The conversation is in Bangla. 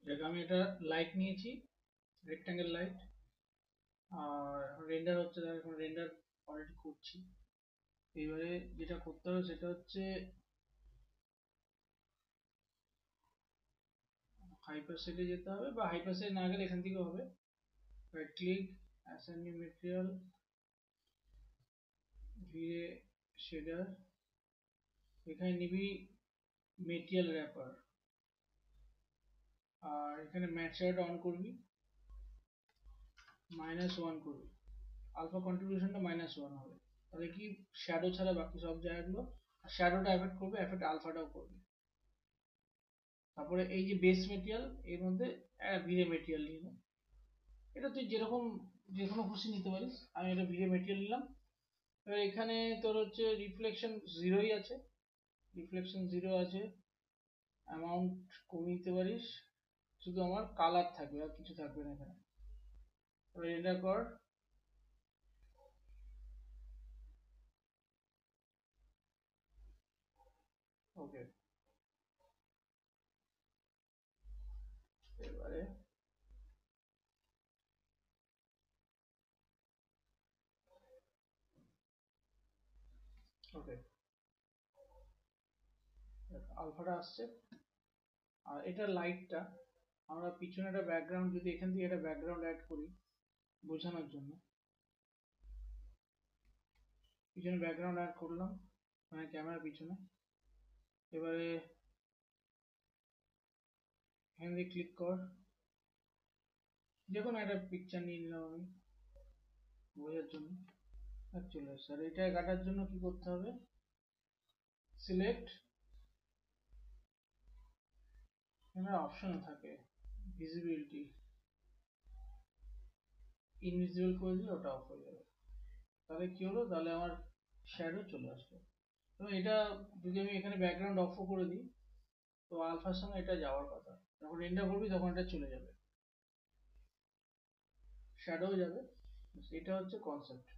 দেখ আমি এটা লাইট নিয়েছি, রেক্টাঙ্গেল লাইট, আর রেন্ডার হচ্ছে, দেখ এখন রেন্ডার অলরেডি করছি। এবারে যেটা করতে হবে সেটা হচ্ছে হাইপার সেটে যেতে হবে, বা হাইপার সেট না গেলে এখান থেকে হবে। Right click, assign new material, ভিএ শেডার, এখানে নিবি মেটেরিয়াল র্যাপার, আর এখানে ম্যাট শেডারটা অন করবি, -1 করবি, আলফা কন্ট্রিবিউশনটা -1 হবে। তাহলে কি শ্যাডো ছাড়া বাকি সব জায়গাগুলো, শ্যাডোটা এফেক্ট করবে, এফেক্ট আলফাটাও করবে। তারপরে এই যে বেস মেটেরিয়াল, এর মধ্যে ভিএ মেটেরিয়াল নিয়ে নে। এটা তুই যেরকম যে কোনো খুশি নিতে পারিস, আমি এটা ভিএ মেটেরিয়াল নিলাম। এবার এখানে তোর হচ্ছে রিফ্লেকশন জিরোই আছে, রিফ্লেকশন জিরো আছে, অ্যামাউন্ট কমিয়ে দিতে পারিস, শুধু আমার কালার থাকবে আর কিছু থাকবে না এখানে। এবার এটা কর, ওকে। এবারে ওকে, আলফাটা আসছে। আর এটা লাইটটা আমরা পিছনে একটা ব্যাকগ্রাউন্ড, যদি এখান থেকে একটা ব্যাকগ্রাউন্ড অ্যাড করি বোঝানোর জন্য, পিছনে ব্যাকগ্রাউন্ড অ্যাড করলাম, মানে ক্যামেরার পিছনে। এবারে এখান থেকে ক্লিক কর, যে কোনো একটা পিকচার নিয়ে নিলাম আমি বোঝার জন্য, আর চলে আসছে। আর এটা কাটার জন্য কি করতে হবে, সিলেক্ট, এখানে অপশন থাকে ভিজিবিলিটি, ইনভিজিবল করে দিলে ওটা অফ হয়ে যাবে। তাহলে কি হলো, তাহলে আমার শ্যাডো চলে আসলো। এবং এটা যদি আমি এখানে ব্যাকগ্রাউন্ড অফও করে দিই, তো আলফার সঙ্গে এটা যাওয়ার কথা, যখন রেন্ডার করবি তখন এটা চলে যাবে, শ্যাডো যাবে। এটা হচ্ছে কনসেপ্ট।